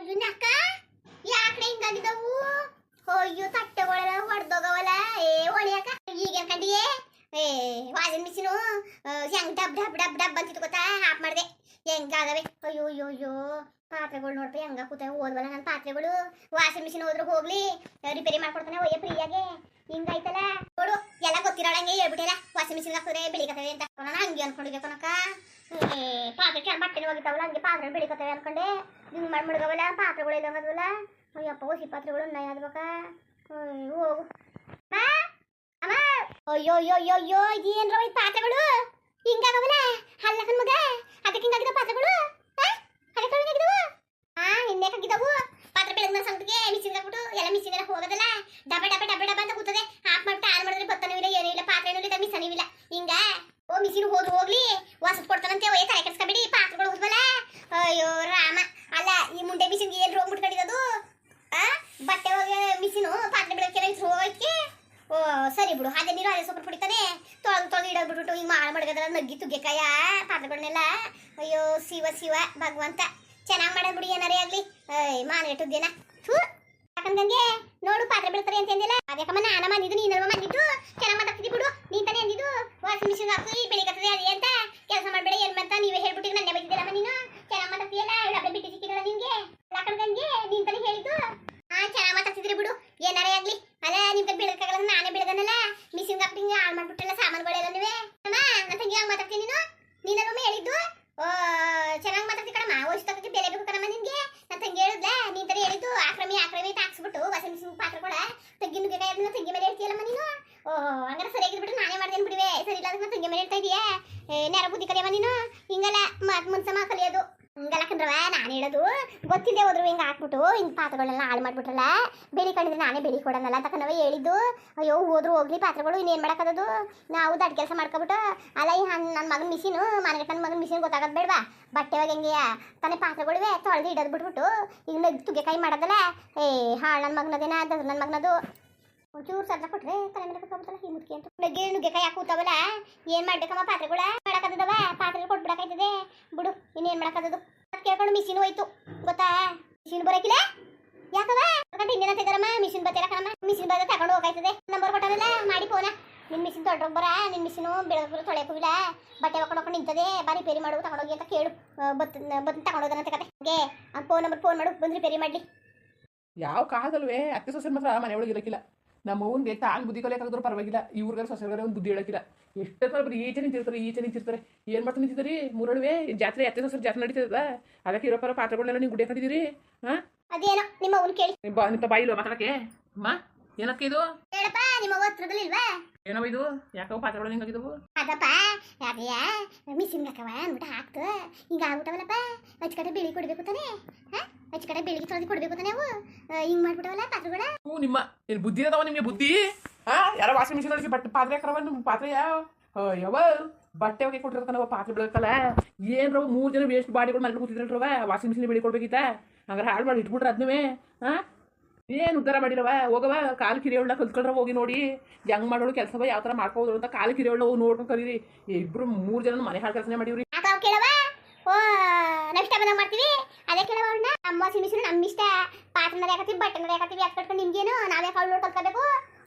ಅಕ್ಕ ಯಾಕಡೆ ಹಿಂಗಾಗಿದ್ದವು ಅಯ್ಯೋ ತಟ್ಟೆಗಳೆಲ್ಲ ಹೊಡೆದೋಗವಲ್ಲ ಏ ಹೊಳಿಯಕ್ಕ ಈಗ ಅನ್ಕೊಂಡಿಯೇ ಏ ವಾಷಿಂಗ್ ಮಿಷಿನು ಹೆಂಗ್ ಡಬ್ ಡಬ್ ಡಬ್ ಡಬ್ ಅಂತಿತ್ತು ಗೊತ್ತಾ ಆಫ್ ಮಾಡಿದೆ ಹೆಂಗಾಗವೆ ಅಯ್ಯೋ ಅಯ್ಯೋ ಅಯ್ಯೋ ಪಾತ್ರೆಗಳು ನೋಡ್ರಿ ಹೆಂಗ ಕೂತ ಓದ್ವಲ್ಲ ನನ್ನ ಪಾತ್ರೆಗಳು ವಾಷಿಂಗ್ ಮಿಷಿನ್ ಹೋದ್ರು ಹೋಗ್ಲಿ ರಿಪೇರಿ ಮಾಡ್ಕೊಡ್ತಾನೆ ಒಯ್ಯ ಫ್ರೀಯಾಗೆ ಹಿಂಗಾಯ್ತಲ್ಲ ನೋಡು ಎಲ್ಲ ಗೊತ್ತಿರೋಳಂಗೆ ಹೇಳ್ಬಿಟ್ಟಿಲ್ಲ ವಾಷಿಂಗ್ ಮಿಷಿನ್ ಹಾಕಿದ್ರೆ ಬೆಳಿಕತ್ತವೆ ಅಂತ ನಾನು ಹಂಗೆ ಅನ್ಕೊಂಡಿದ್ದೆ ಕನಕ ಪಾತ್ರೆ ಕೆಲ ಬಟ್ಟೆನ ಹೋಗಿತ್ತಾವಲ್ಲ ಹಂಗೆ ಪಾತ್ರೆ ಬೆಳಿಕತ್ತವೆ ಅನ್ಕೊಂಡೆ ಹಿಂಗೆ ಮಾಡಿ ಮುಡ್ಗವಲ್ಲ ಪಾತ್ರೆಗಳು ಇಲ್ಲ ಹೋಗದ್ವಲ್ಲ ಅಯ್ಯಪ್ಪ ಹೊಸಿ ಪಾತ್ರೆಗಳು ನಯ ಅದ್ಬೇಕ ಹೋಗು ಅಮ್ಮ ಅಯ್ಯೋ ಅಯ್ಯೋ ಅಯ್ಯೋ ಅಯ್ಯೋ ಇದೇನ್ರವ ಈ ಪಾತ್ರೆಗಳು ಹಿಂಗಾಗವಲ್ಲ ಹಲ್ಲಕನ್ ಮಗ ಅದಕ್ಕೆ ಹಿಂಗಾಗಿದ ಪಾತ್ರೆಗಳು ಅದಕ್ಕೆ ಹಿಂಗಾಗಿದವು ಹಿಂದೇಕಾಗಿದ್ದವು ಪಾತ್ರೆ ಬೆಳಗ್ನ ಸಂಗತಿಗೆ ಮಿಷಿನ್ಗೆ ಹಾಕ್ಬಿಟ್ಟು ಎಲ್ಲ ಮಿಷಿನ್ ಎಲ್ಲ ಹೋಗೋದಲ್ಲ ಡಬೆ ಡಬೆ ಡಬೆ ಡಬೆ ಅಂತ ಕೂತದೆ ಆಫ್ ಮಾಡ್ಬಿಟ್ಟು ಆನ್ ಮಾಡಿದ್ರೆ ಬತ್ತನೂ ಇಲ್ಲ ಏನೂ ಇಲ್ಲ ಪಾತ್ರೆನೂ ಇಲ್ಲ ಮಿಷನೂ ಇಲ್ಲ ಹಿಂಗ ಓ ಮಿಷಿನ್ ಹೋದ್ರು ಹೋಗ್ಲಿ ವಾಸದ್ ಕೊಡ್ತಾನಂತೆ ಒಯ್ಯ ತಲೆ ಕೆಡ್ಸ್ಕೊಬೇಡಿ ಪಾತ್ರೆಗಳು ಹೋದ್ವಲ್ಲ ಅಯ್ಯೋ ರಾಮ ಅಲ್ಲ ಈ ಮುಂಡೆ ಮಿಷಿನ್ಗೆ ಏನು ರೋಗ ಮುಟ್ಕೊಂಡಿರೋದು ಬಟ್ಟೆ ಹೋಗಿ ಮಿಷಿನು ಪಾತ್ರೆ ಬೆಳಗ್ಗೆ ಹೋಗಕ್ಕೆ ಓ ಸರಿ ಬಿಡು ಅದೇ ನೀರು ಅದೇ ಸೊಪ್ಪು ಪುಡಿತಾನೆ ತೊಳೆದು ಇಡೋದ್ಬಿಟ್ಟು ಹಿಂಗೆ ಮಡಗದ್ರ ನಗ್ಗಿ ತುಗ್ಗೆಕಾಯ ಪಾತ್ರೆಗಳನ್ನೆಲ್ಲ ಅಯ್ಯೋ ಶಿವ ಶಿವ ಭಗವಂತ ಚೆನ್ನಾಗಿ ಮಾಡೋದು ಬಿಡಿ ಏನಾರೇ ಆಗಲಿ ಮಾನೇಟುದ್ದೇನ ಯಾಕಂದಂಗೆ ನೋಡು ಪಾತ್ರೆ ಬೆಳ್ತಾರೆ ಅಂತ ಅಂದಿಲ್ಲ ಅದಕ್ಕಮ್ಮ ನಾನು ಬಂದಿದ್ದು ನೀನಲ್ವ ಬಂದಿದ್ದು ಚೆನ್ನಾಗಿ ಮಾತಾಡ್ತಿದ್ದಿ ಬಿಡು ನೀನ್ ತಾನೇ ಅಂದಿದ್ದು ವಾಷಿಂಗ್ ಮಿಷಿನ್ ಹಾಕಿ ಬೆಳಿಕತ್ತದೆ ಅದೇ ಅಂತ ಕೆಲಸ ಮಾಡಬೇಡ ಏನು ಅಂತ ನೀವೇ ಹೇಳ್ಬಿಟ್ಟು ನನ್ನೇ ಬಂದಿದ್ದೀರಮ್ಮ ನೀನು ಚೆನ್ನಾಗಿ ಮಾತಾಡ್ತೀಯಲ್ಲ ಡಬ್ಬೆ ಬಿಟ್ಟು ಸಿಕ್ಕಿರಲ್ಲ ನಿನ್ಗೆ ಯಾಕಂದಂಗೆ ನೀನ್ ತಾನೇ ಹೇಳಿದ್ದು ಚೆನ್ನಾಗಿ ಮಾತಾಡ್ತಿದ್ರಿ ಬಿಡು ಏನಾರೇ ಆಗ್ಲಿ ಅಲ್ಲ ನಿಮ್ಗೆ ಬೆಳಕಾಗಲ್ಲ ನಾನೇ ಬೆಳೆದನಲ್ಲ ಮಿಷಿನ್ ಹಾಕಿ ಹಿಂಗೆ ಹಾಳು ಮಾಡ್ಬಿಟ್ಟಲ್ಲ ಸಾಮಾನುಗಳೆಲ್ಲ ನೀವೇ ಅಮ್ಮ ನನ್ನ ತಂಗಿ ಹಂಗೆ ಮಾತಾಡ್ತೀನಿ ನೀನಲ್ವಮ್ಮ ಹೇಳಿದ್ದು ಚೆನ್ನಾಗಿ ಮಾತಾಡ್ತಿ ಕಣಮ್ಮ ವಯಸ್ಸು ತಗೋತಿ ಬೆಲೆ ಬೇಕು ಕಣಮ್ಮ ನಿನ್ಗೆ ನನ್ನ ತಂಗಿ ಹೇಳಿದ್ಲ ನೀನ್ ತರ ಹೇಳಿದ್ದು ಆಕ್ರಮಿ ಅಂತ ಹಾಕ್ಸ್ಬಿಟ್ಟು ವಾಷಿಂಗ್ ಮಿಷಿನ್ ಪಾತ್ರೆ ಕೂಡ ತಂಗಿ ನುಗ್ಗೆಕಾಯಿ ಅದನ್ನ ತಂಗಿ ಮೇಲೆ ಹೇಳ್ತೀಯಲ್ಲಮ್ಮ ನೀನು ಹಂಗಾರೆ ಸರಿಯಾಗಿದ್ಬಿಟ್ಟು ನಾನೇ ಮಾಡ್ತೇನೆ ಬಿಡುವೆ ಸರಿ ಇಲ್ಲ ಅದಕ್ಕೆ ತಂಗಿ ಮೇಲೆ ಹೇಳ್ತಾ ಇದೀಯಾ ನೇರ ಬುದ್ಧಿ ಕಲಿಯಮ್ಮ ನೀನು ಹಿಂಗಲ್ಲ ಮುನ್ಸಮ ಕಲಿಯೋದು ಹಿಂಗಲ್ಲ ಕಂಡ್ರವ ನಾನು ಹೇಳೋದು ಗೊತ್ತಿಲ್ಲದೆ ಹೋದ್ರು ಹಿಂಗೆ ಹಾಕ್ಬಿಟ್ಟು ಹಿಂಗೆ ಪಾತ್ರೆಗಳನ್ನೆಲ್ಲ ಹಾಳು ಮಾಡ್ಬಿಟ್ರಲ್ಲ ಬೆಳಿ ಕಂಡಿದ್ರೆ ನಾನೇ ಬೆಳಿ ಕೊಡೋಣಲ್ಲ ಅಂತ ಕಣವ ಹೇಳಿದ್ದು ಅಯ್ಯೋ ಹೋದ್ರು ಹೋಗ್ಲಿ ಪಾತ್ರೆಗಳು ಇನ್ನೇನು ಮಾಡೋಕ್ಕದು ನಾವು ದೊಡ್ಡ ಕೆಲಸ ಮಾಡ್ಕೊಬಿಟ್ಟು ಅಲ್ಲ ಈ ನನ್ನ ಮಗನ ಮಿಷಿನು ಮನೆಗೆ ನನ್ನ ಮಗನ ಮಿಷಿನ್ ಗೊತ್ತಾಗೋದು ಬೇಡವಾ ಬಟ್ಟೆ ಒಳಗೆ ಹೆಂಗೆಯ ತಾನೇ ಪಾತ್ರೆಗಳಿವೆ ತೊಳೆದು ಇಡೋದು ಬಿಟ್ಬಿಟ್ಟು ಈಗ ನಗ್ ತುಗ್ಗೆಕಾಯಿ ಮಾಡೋದಲ್ಲ ಹಾಳು ನನ್ನ ಮಗನದೇನ ಅದು ನನ್ನ ಮಗನದು ಒಂಚೂರು ಸದ್ರ ಕೊಟ್ರೆ ತಲೆ ಮೇಲೆ ಕೊಟ್ಬಿಡ್ತಾನೆ ಈ ಮುದುಕಿ ಅಂತ ನುಗ್ಗೆಕಾಯಿ ಹಾಕಿ ಕೂತಾವಲ್ಲ ಏನು ಮಾಡ್ಬೇಕಮ್ಮ ಪಾತ್ರೆಗಳ ಮಾಡಕ್ಕದವ ಪಾತ್ರೆ ಕೊಟ್ಬಿಡಕಾಯ್ತದೆ ಬಿಡು ಇನ್ನೇನು ಮಾಡಕ್ಕದದು ಕೇಳ್ಕೊಂಡು ಮಿಷಿನ್ ಹೋಯ್ತು ಗೊತ್ತಾ ಮಿಷಿನ್ ಬರೋಕಿಲ್ಲ ಯಾಕವ ಇನ್ನೇನ ತೆಗರಮ್ಮ ಮಿಷಿನ್ ಬತ್ತಿರ ಕಣಮ್ಮ ಮಿಷಿನ್ ಬಂದ ತಗೊಂಡು ಹೋಗಾಯ್ತದೆ ನಂಬರ್ ಕೊಟ್ಟಾರಲ್ಲ ಮಾಡಿ ಫೋನ ನಿನ್ನ ಮಿಷಿನ್ ತೊಗೊಂಡ್ಬರ ನಿನ್ನ ಮಿಷಿನು ಬೆಳಗ್ಗೆ ತೊಳೆಯೋಕಿಲ್ಲ ಬಟ್ಟೆ ಹೊಕೊಂಡು ನಿಂತದೆ ಬಾರಿ ರಿಪೇರಿ ಮಾಡು ತಗೊಂಡೋಗಿ ಅಂತ ಕೇಳು ಬತ್ ತಗೊಂಡೋದನ್ನ ಕತೆ ಹಂಗೆ ಫೋನ್ ನಂಬರ್ ಫೋನ್ ಮಾಡು ಬಂದು ರಿಪೇರಿ ಮಾಡಲಿ ಯಾವ ಕಾಲದಲ್ವೇ ಅತ್ತೆ ಸೊಸೆ ಮಾತ್ರ ಮನೆ ಒಳಗೆ ಇರಕ್ಕಿಲ್ಲ ನಮ್ಮ ಅವ್ನಿಗೆ ತಾನು ಬುದ್ಧಿ ಕಲಿಯೋಕ್ಕಾದ್ರೂ ಪರವಾಗಿಲ್ಲ ಇವ್ರಿಗಾರ ಸೊಸೆಗಾರ ಒಂದು ಬುದ್ಧಿ ಹೇಳಕ್ಕಿಲ್ಲ ಎಷ್ಟೇ ಬರೀ ಈಚೆ ನಿಂತಿರ್ತಾರೆ ಏನು ಮಾಡ್ತಾ ನಿಂತಿದ್ದೀರಿ ಮೂರಳುವೆ ಜಾತ್ರೆ ಅತ್ತೆ ಸೊಸೆ ಜಾತ್ರೆ ನಡೀತದ ಅದಕ್ಕೆ ಇರೋ ಪಾತ್ರೆಗಳನ್ನೆಲ್ಲ ನೀವು ಗುಡಿ ಹಾಕಿದ್ದೀರಿ ಹಾಂ ಅದೇನೋ ನಿಮ್ಮ ಅವ್ನು ಕೇಳಿ ನಿಮ್ಮ ಬಾಯಿಲ್ವ ಮಾತಾಡಕ್ಕೆ ಅಮ್ಮ ಏನಕ್ಕೆ ಇದು ಹೇಳಪ್ಪ ನಿಮ್ಮ ಹತ್ರದಲ್ಲಿ ಇಲ್ವಾ ಏನವ ಇದು ಯಾಕವ ಪಾತ್ರೆಗಳು ಹಿಂಗಾಗಿದ್ದವು ಅದಪ್ಪ ಯಾಕೆಯ ಮಿಷಿನ್ ಹಾಕವ ಅಂದ್ಬಿಟ್ಟು ಹಾಕ್ತು ಹಿಂಗ ಆಗ್ಬಿಟ್ಟವಲ್ಲಪ್ಪ ಕಡೆ ಬೆಳಿ ಕೊಡ್ಬೇಕು ತಾನೆ ಕಡೆ ಬೆಳಿಗ್ಗೆ ತೊಳೆದು ಕೊಡ್ಬೇಕು ತಾನೆ ಅವು ಹಿಂಗ್ ಮಾಡ್ಬಿಟ್ಟವಲ್ಲ ಪಾತ್ರೆಗಳ ಹ್ಞೂ ನಿಮ್ಮ ಏನು ಬುದ್ಧಿ ಅದಾವ ನಿಮಗೆ ಬುದ್ಧಿ ಯಾರೋ ವಾಷಿಂಗ್ ಮಿಷಿನ್ ಒಳಗೆ ಬಟ್ಟೆ ಪಾತ್ರೆ ಹಾಕರವ ನಿಮ್ಮ ಪಾತ್ರೆ ಯಾವ ಬಟ್ಟೆ ಹೋಗಿ ಕೊಟ್ಟಿರ್ತಾನವ ಪಾತ್ರೆ ಬೆಳಕಲ್ಲ ಏನ್ರವ 3 ಜನ ವೇಸ್ಟ್ ಬಾಡಿಗಳು ಮನೆ ಕೂತಿದ್ರಲ್ರವ ವಾಷಿಂಗ್ ಮಿಷಿನ್ ಬೆಳಿ ಕೊಡ್ಬೇಕಿತ್ತ ಹಂಗಾರೆ ಹಾಳು ಮಾಡಿ ಇಟ್ಬಿಟ್ರೆ ಅದನ್ನೇ ಏನು ಉದ್ಧಾರ ಮಾಡಿರವ ಹೋಗವ ಕಾಲು ಕಿರಿಯೋಳ ಕಲ್ತ್ಕೊಂಡ್ರ ಹೋಗಿ ನೋಡಿ ಹೆಂಗ್ ಮಾಡೋಳು ಕೆಲಸವ ಯಾವ ಥರ ಮಾಡ್ಕೋದ್ರು ಅಂತ ಕಾಲು ಕಿರಿಯೋಳ ಹೋಗಿ ನೋಡ್ಕೊಂಡು ಕರೀರಿ ಇಬ್ರು 3 ಜನ ಮನೆ ಹಾಳು ಕೆಲಸನೇ ಮಾಡಿವ್ರಿ ಓ ನೆಕ್ಸ್ಟ್ ಟೈಮ್ ಮಾಡ್ತೀವಿ ಅದೇ ಕೇಳವ ನಮ್ಮ ವಾಷಿಂಗ್ ಮಿಷಿನ್ ನಮ್ಮ ಇಷ್ಟ ಪಾತ್ರೆ ಹಾಕತ್ತೀವಿ ಬಟ್ಟೆ ಹಾಕತ್ತೀವಿ ಯಾಕೆ ಕಟ್ಕೊಂಡು ನಿಮ್ಗೇನು ನಾವೇ ಕಾಳು ನೋಡಿ ಕಲ್ತ್ಕೋಬೇಕು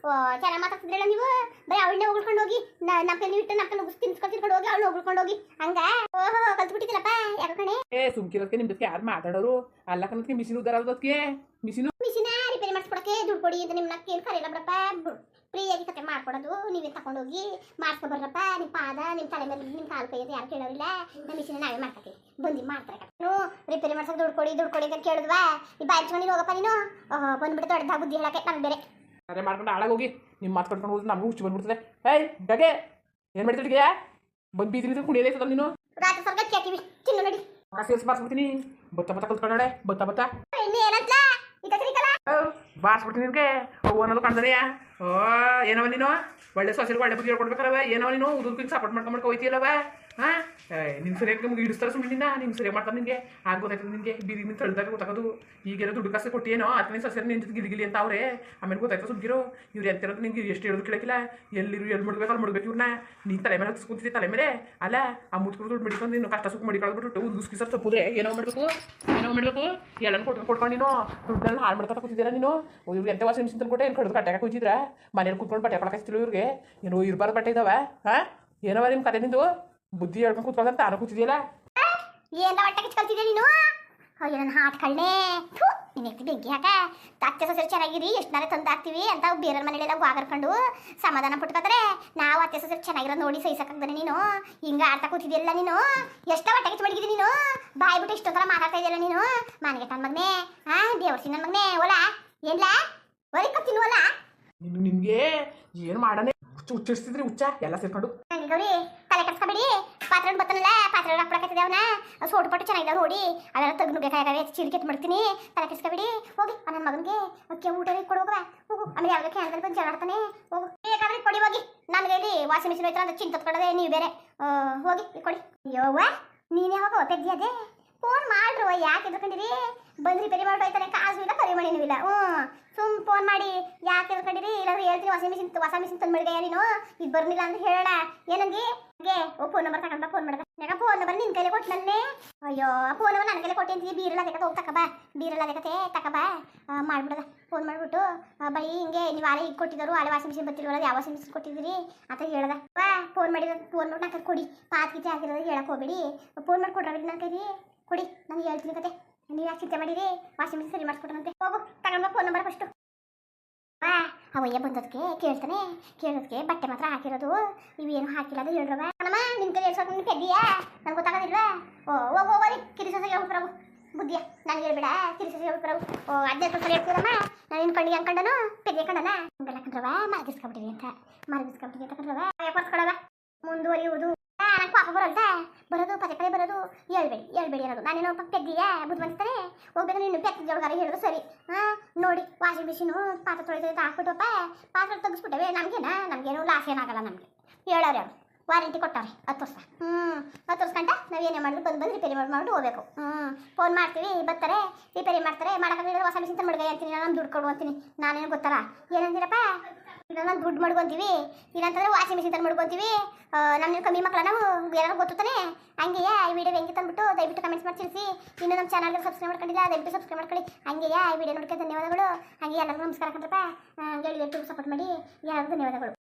ಚೆನ್ನಾಗಿ ಮಾತಾಡ್ತಿದ್ರಲ್ಲ ನೀವು ಬರೀ ಅವಳನ್ನೇ ಹೋಗ್ಕೊಂಡು ಹೋಗಿ ನಮ್ಮ ಕೈ ಇಟ್ಟು ನಮ್ಮ ಕೈ ತಿನ್ಸ್ಕೊಂಡು ಹೋಗಿ ಅವಳು ಹೋಗ್ಕೊಂಡು ಹೋಗಿ ಹಂಗ ಓಹೋ ಕಲ್ತ್ಬಿಟ್ಟಿದ್ದಿಲ್ಲಪ್ಪ ಯಾಕೆ ಕಣೆ ಸುಮ್ಕಿರೋದಕ್ಕೆ ನಿಮ್ದಕ್ಕೆ ಯಾರು ಮಾತಾಡೋರು ಅಲ್ಲ ಕಣಕ್ಕೆ ಮಿಷಿನ್ ಉದ್ದಾರ ಅದಕ್ಕೆ ಮಿಷಿನ ರಿಪೇರಿ ಮಾಡಿಸ್ಕೊಡಕ್ಕೆ ದುಡ್ಡು ಕೊಡಿ ಅಂತ ನಿಮ್ಮನ್ನ ಕೇಳಿ ಕರೆಯಲ್ಲ ಬಿಡಪ್ಪ ಫ್ರೀಯಾಗಿ ಕತೆ ಮಾಡ್ಕೊಡೋದು ನೀವೇ ತಗೊಂಡೋಗಿ ಮಾಡಿಸ್ಕೊಬರ್ರಪ್ಪ ನಿಮ್ಮ ಪಾದ ನಿಮ್ಮ ತಲೆ ಮೇಲೆ ನಿಮ್ಮ ಕಾಲು ಕೈ ಯಾರು ಕೇಳೋರಿಲ್ಲ ನಮ್ಮ ಮಿಷಿನ ನಾವೇ ಮಾಡ್ಕೊತೀವಿ ಬಂದು ಮಾಡ್ತಾರೆ ನೀನು ರಿಪೇರಿ ಮಾಡ್ಸೋಕೆ ದುಡ್ಡು ಕೊಡಿ ಅಂತ ಕೇಳಿದ್ವಾ ಈ ಬಾಯಿ ನೀನು ಹೋಗಪ್ಪ ನೀನು ಬಂದ್ಬಿಟ್ಟು ದೊಡ್ಡದಾಗ ಬುದ್ಧಿ ಹೇಳಕ್ಕೆ ನಮ್ಗೆ ಬೇರೆ ಅದೇ ಮಾಡ್ಕೊಂಡು ಹಾಳಾಗೋಗಿ ನಿಮ್ಮ ಮಾತು ಕಟ್ಕೊಂಡು ಹೋದ್ರೆ ನಮಗೂ ಹುಚ್ಚು ಬಂದ್ಬಿಡ್ತದೆ ಏಯ್ ಬಗೆ ಏನು ಮಾಡ್ತಿದ್ದೀಯ ಬಂದು ಬೀದಿನಿಂದ ಕುಣಿಯೋದೈತದ ನೀನು ರಾತ್ರಿ ಸ್ವಲ್ಪ ಕೇಳ್ತೀವಿ ಚಿನ್ನ ನೋಡಿ ಸೇಲ್ಸ್ ಬಾರಿಸ್ಬಿಡ್ತೀನಿ ಬತ್ತ ಕಲ್ತ್ಕೊಂಡೆ ಬತ್ತ ಏನಂತ ಬಾರಿಸ್ಬಿಡ್ತೀನಿ ನಿನಗೆ ಅವು ಅನ್ನೋದು ಕಾಣ್ತಾನೆಯಾ ಏನವ ನೀನು ಒಳ್ಳೆ ಸೊಸೆಗೆ ಒಳ್ಳೆ ಬುದ್ಧಿ ಹೇಳ್ಕೊಡ್ಬೇಕಲ್ಲವ ಏನವ ನೀನು ಉದುರ್ಕಿಂಗ್ ಸಪೋರ್ಟ್ ಮಾಡ್ಕೊಂಡ್ಬಿಟ್ಟು ಹೋಯ್ತಿಯಲ್ಲವ ಹಾಂ ನಿನ್ನ ಸರಿಯಾಗಿ ನಮ್ಗೆ ಹಿಡಿಸ್ತಾರೆ ಸುಮ್ಮನೆ ನಿನ್ನ ಸರಿಯಾಗಿ ಮಾಡ್ತಾರೆ ನಿನಗೆ ಆಗ ಗೊತ್ತಾಯ್ತದೆ ನಿನಗೆ ಬೀದಿ ನಿಂತು ತಳ್ದಾಗ ಗೊತ್ತಾಗೋದು ಈಗೇನೋ ದುಡ್ಡು ಕಾಸು ಕೊಟ್ಟಿಯೇನೋ ಅದಕ್ಕೆ ಸಸ್ಯ ನಿನ್ನ ಜೊತೆ ಗಿಲಿ ಅಂತ ಅವ್ರೆ ಆಮೇಲೆ ಗೊತ್ತಾಯ್ತು ಸುಮ್ಗಿರೋ ಇವ್ರು ಎಂತಿರೋದು ನಿಂಗೆ ಎಷ್ಟು ಹೇಳೋದು ಕೇಳಕ್ಕಿಲ್ಲ ಎಲ್ಲಿ ಮುಡ್ಬೇಕು ಅಲ್ಲಿ ಮುಡ್ಬೇಕು ಇವ್ರನ್ನ ನೀನು ತಲೆ ಮೇಲೆ ಹತ್ಸ್ಕೊಂತಿದ್ದೆ ತಲೆ ಮೇಲೆ ಅಲ್ಲ ಆ ಮುಚ್ಕೊಂಡು ದುಡ್ಡು ಮಡಿಕೊಂಡು ನೀನು ಕಷ್ಟ ಸುಖ ಮಡಿಕೊಳ್ಬಿಟ್ಟು ಒಂದು ಸರ್ ತಪ್ಪುದ್ರೆ ಏನೋ ಮಾಡಬೇಕು ಎಲ್ಲನೂ ಕೊಟ್ಕೊಂಡು ನೀನು ದುಡ್ಡನ್ನ ಹಾಳು ಮಾಡ್ತಾ ಕೂತಿದ್ದೀರಾ ನೀನು ಇವ್ರು ಎಂತ ವಾಸ ಮಿಷನ್ ತಂದ್ಕೊಟ್ಟೆ ಏನು ಕಡ್ದು ಕಟ್ಟಾಕ ಕೂತಿದ್ರ ಮನೇಲಿ ಕೂತ್ಕೊಂಡು ಬಟ್ಟೆ ಕೊಡಕ್ಕಾಗ್ತಿಲ್ಲ ಇವ್ರಿಗೆ ಏನೋ ಇರಬಾರ್ದು ಬಟ್ಟೆ ಇದಾವೆ ಹಾಂ ಏನವ ನಿಮ್ಮ ಕತೆ ನಿಂದು ಬುದ್ಧಿ ಹೇಳ್ಕೊಂಡು ಕೂತ್ಕೊಂಡ್ರೆ ತಾನು ಕೂತಿದ್ಯಲ್ಲ ಏನ ಬಟ್ಟೆ ಕಿಚ್ಕೊಳ್ತಿದ್ದೆ ನೀನು ಅಯ್ಯೋ ನನ್ನ ಹಾಟ್ ಕಳ್ಳೆ ನಿನಕ್ಕೆ ಬೆಂಕಿ ಹಾಕ ಅತ್ತೆ ಸೊಸೆ ಚೆನ್ನಾಗಿರಿ ಎಷ್ಟು ನಾಳೆ ತಂದು ಹಾಕ್ತೀವಿ ಅಂತ ಬೇರೆಯವ್ರ ಮನೆಯಲ್ಲೆಲ್ಲ ವಾಗರ್ಕೊಂಡು ಸಮಾಧಾನ ಪಟ್ಕೋತಾರೆ ನಾವು ಅತ್ತೆ ಸೊಸೆ ಚೆನ್ನಾಗಿರೋದು ನೋಡಿ ಸಹಿಸಕ್ಕಾಗ್ದಾನೆ ನೀನು ಹಿಂಗೆ ಆಡ್ತಾ ಕೂತಿದ್ಯಲ್ಲ ನೀನು ಎಷ್ಟ ಬಟ್ಟೆ ಕಿಚ್ಚು ಮಡಗಿದಿ ನೀನು ಬಾಯ್ ಬಿಟ್ಟು ಇಷ್ಟೊಂಥರ ಮಾತಾಡ್ತಾ ಇದೆಯಲ್ಲ ನೀನು ಮನೆಗೆ ನನ್ನ ಮಗನೇ ದೇವರ್ಸಿ ನನ್ನ ಮಗನೇ ಒಲ ಏನ್ಲ ಹೊರಗೆ ಕತ್ತಿಲ್ವಲ್ಲ ನಿಮಗೆ ಏನು ಮಾಡೋಣ ಹುಚ್ಚಿಡ್ತಿದ್ರಿ ಹುಚ್ಚ ಎಲ್ಲ ಸೇರ್ಕೊಂಡು ಗೌರಿ ತಲೆ ಕೆಡ್ಸ್ಕೊಬೇಡಿ ಪಾತ್ರೆ ಬತ್ತನಲ್ಲ ಪಾತ್ರೆ ಹಾಕ್ಬಿಡಕತ್ತಿದೆ ಅವನ ಸೋಟು ಪಟ್ಟು ಚೆನ್ನಾಗಿಲ್ಲ ನೋಡಿ ಅವೆಲ್ಲ ತೆಗ್ದು ಬೇಕಾಗವೆ ಚೀಲಿ ಕೆತ್ತು ಮಾಡ್ತೀನಿ ತಲೆ ಕೆಡ್ಸ್ಕೊಬೇಡಿ ಹೋಗಿ ನನ್ನ ಮಗನಿಗೆ ಅಕ್ಕಿ ಊಟ ಕೊಡು ಹೋಗು ಆಮೇಲೆ ಯಾವಾಗ ಕ್ಯಾನ್ದಲ್ಲಿ ಬಂದು ಜಗಾಡ್ತಾನೆ ಹೋಗು ಬೇಕಾದ್ರೆ ಕೊಡಿ ಹೋಗಿ ನನಗೆ ಇಲ್ಲಿ ವಾಷಿಂಗ್ ಮಿಷಿನ್ ಐತ್ರ ಅಂತ ಚಿಂತತ್ಕೊಡದೆ ನೀವು ಬೇರೆ ಹೋಗಿ ಕೊಡಿ ಅಯ್ಯೋವ್ವ ನೀನು ಯಾವಾಗ ಪೆದ್ದಿ ಅದೇ ಫೋನ್ ಮಾಡ್ರು ಯಾಕೆ ಎದ್ಕೊಂಡಿರಿ ಬಂದು ರಿಪೇರಿ ಮಾಡಿ ಹೋಯ್ತಾನೆ ಕಾಸು ಇಲ್ಲ ಕರಿ ಮಾಡಿನೂ ಇಲ್ಲ ಸುಮ್ ಫೋನ್ ಮಾಡಿ ಯಾಕೆ ಎದ್ಕೊಂಡಿರಿ ಇಲ್ಲಾಂದ್ರೆ ಹೇಳ್ತೀನಿ ಹೊಸ ಮಿಷಿನ್ ತಂದು ಮಡಿಗೆ ನೀನು ಇದು ಬರ್ನಿಲ್ಲ ಅಂತ ಹೇಳೋಣ ಏನಂದಿ ಹಾಗೆ ಫೋನ್ ನಂಬರ್ ತಗೊಂಡ ಫೋನ್ ಮಾಡ್ದೆ ಯಾಕ ಫೋನ್ ನಂಬರ್ ನಿನ್ನ ಕೈಲಿ ಕೊಟ್ಟು ನನ್ನೇ ಅಯ್ಯೋ ಫೋನ್ ನಂಬರ್ ನನ್ನ ಕೈಲಿ ಕೊಟ್ಟೆ ಅಂತೀವಿ ಬೀರಲ್ಲ ಅದಕ್ಕೆ ಹೋಗಿ ತಕಬಾ ಬೀರಲ್ಲ ಅದಕ್ಕೆ ತಕಬಾ ಮಾಡ್ಬಿಡದ ಫೋನ್ ಮಾಡಿಬಿಟ್ಟು ಬೈ ಹಿಂಗೆ ನೀವು ಆಲೆ ಈಗ ಕೊಟ್ಟಿದ್ದರು ಆಲೆ ವಾಷಿಂಗ್ ಮಿಷಿನ್ ಬರ್ತಿಲ್ವಲ್ಲ ಯಾವ ವಾಷಿಂಗ್ ಮಿಷಿನ್ ಕೊಟ್ಟಿದ್ದೀರಿ ಅಂತ ಹೇಳ್ದ ಫೋನ್ ಮಾಡಿದ ಫೋನ್ ಮಾಡಿ ನಾನು ಕೊಡಿ ಪಾತ್ಕಿತೆ ಆಗಿರೋದು ಹೇಳಕ್ಕೆ ಹೋಗ್ಬೇಡಿ ಫೋನ್ ಮಾಡಿ ಕೊಡ್ರಿ ನನ್ನ ಕೈಲಿ ಕೊಡಿ ನಾನು ಹೇಳ್ತೀನಿ ಕತೆ ನೀವು ಯಾಕೆ ಚಿಂತೆ ಮಾಡಿರಿ ವಾಷಿಂಗ್ ಮಿಷಿನ್ ಸರಿ ಮಾಡಿಸ್ಕೊಟ್ರಂತೆ ಹೋಗು ತಗೊಂಡ ಫೋನ್ ನಂಬರ್ ಫಸ್ಟು ಅವಯ್ಯ ಬಂದದಕ್ಕೆ ಕೇಳೋದಕ್ಕೆ ಬಟ್ಟೆ ಮಾತ್ರ ಹಾಕಿರೋದು ಇವೇನು ಹಾಕಿಲ್ಲ ಅದು ಹೇಳ್ರವ ಅಮ್ಮ ನಿನ್ನ ಕೈ ಹೇಳ್ಸೋಕೆ ನಿನ್ನ ಪೆದ್ದಿಯಾ ನಂಗೆ ಗೊತ್ತಾಗೋದಿಲ್ವಾ ಹೋಗೋರಿ ಕಿರಿಸೋಸಿ ಹೇಳ್ಬಿಟ್ರವು ಬುದ್ಧಿಯ ನನಗೆ ಹೇಳ್ಬೇಡ ಕಿರಿಸೋಸಿ ಹೇಳ್ಬಿಟ್ರವು ಅದನ್ನೇ ಸಲ ಹೇಳ್ತೀರಮ್ಮ ನಾನು ನಿನ್ನ ಕಣ್ಣಿಗೆ ಅನ್ಕೊಂಡನು ಪೆದ್ದಿ ಕಂಡನ ಹಂಗೆಲ್ಲ ಕಂಡ್ರವ ಮರಗಿಸ್ಕೊಬಿಟ್ಟಿವಿ ಅಂತ ಕಂಡ್ರವ ಕೊಡ್ಸ್ಕೊಳವ ಮುಂದುವರಿಯುವುದು ನಂಗೆ ಪಾಪ ಬರೋದು ಪದೇ ಬರೋದು ಹೇಳ್ಬೇಡಿ ಅನ್ನೋದು ನಾನೇನೋ ಪೆದ್ದಿಯಾ ಬುದ್ಧಿವಂತಾನೆ ಹೋಗ್ಬೇಕು ನೀನು ಪೆದ್ದ ಜೋಳಗಾರ ಹೇಳೋದು ಸರಿ ನೋಡಿ ವಾಷಿಂಗ್ ಮಿಷಿನು ಪಾತ್ರೆ ತೊಳಿತೈತೆ ಹಾಕ್ಬಿಟ್ಟಪ್ಪ ಪಾತ್ರೆ ತೆಗಿಸ್ಬಿಟ್ಟವೆ ನಮಗೇನು ಲಾಸ್ ಏನಾಗಲ್ಲ ನಮಗೆ ಹೇಳೋರು ಅವ್ರು ವಾರಂಟಿ ಕೊಟ್ಟವ್ರೆ 10 ವರ್ಷ 10 ವರ್ಷ ಗಂಟ ನಾವು ಏನೇ ಮಾಡಿದ್ರು ಬಂದು ರಿಪೇರಿ ಮಾಡ್ಬಿಟ್ಟು ಹೋಗ್ಬೇಕು ಫೋನ್ ಮಾಡ್ತೀವಿ ಬರ್ತಾರೆ ರಿಪೇರಿ ಮಾಡ್ತಾರೆ ಮಾಡೋಕ್ಕಾಗಲಿಲ್ಲ ಹೊಸ ಮಿಷಿನ್ ತಂದು ಮಡ್ಗೈ ಅಂತೀನಿ ನಾನು ದುಡ್ಡು ಕೊಡು ಅಂತೀನಿ ನಾನೇನು ಗೊತ್ತಲ್ಲ ಏನಂತೀರಪ್ಪ ಇಲ್ಲ ನಾನು ದುಡ್ಡು ಮಡ್ಕೊಂತೀವಿ ಇಲ್ಲಂತಂದ್ರೆ ವಾಷಿಂಗ್ ಮಿಷಿನ್ ತಂದು ಮಡ್ಕೊಂತೀವಿ ನಮ್ಮ ಕಮ್ಮಿ ಮಕ್ಕಳ ನಾವು ಏನಾದ್ರು ಗೊತ್ತಾನೆ ಹಂಗೆಯಾ ಈ ವಿಡಿಯೋ ಹೆಂಗೆ ತಂದ್ಬಿಟ್ಟು ದಯವಿಟ್ಟು ಕಮೆಂಟ್ಸ್ ಮಾಡಿ ತಿಳಿಸಿ ಇನ್ನು ನಮ್ಮ ಚಾನಲ್ಗೆ ಸಬ್ಸ್ಕ್ರೈಬ್ ಮಾಡ್ಕೊಂಡಿಲ್ಲ ದಯವಿಟ್ಟು ಸಬ್ಸ್ಕ್ರೈಬ್ ಮಾಡ್ಕೊಳ್ಳಿ ಹಂಗೆಯಾ ಈ ವಿಡಿಯೋ ನೋಡೋಕ್ಕೆ ಧನ್ಯವಾದಗಳು ಹಂಗೆ ಎಲ್ಲರಿಗೂ ನಮಸ್ಕಾರ ಕಂಡ್ರಪ್ಪ ಗೆಳೆಯರು ಸಪೋರ್ಟ್ ಮಾಡಿ ಎಲ್ಲರಿಗೂ ಧನ್ಯವಾದಗಳು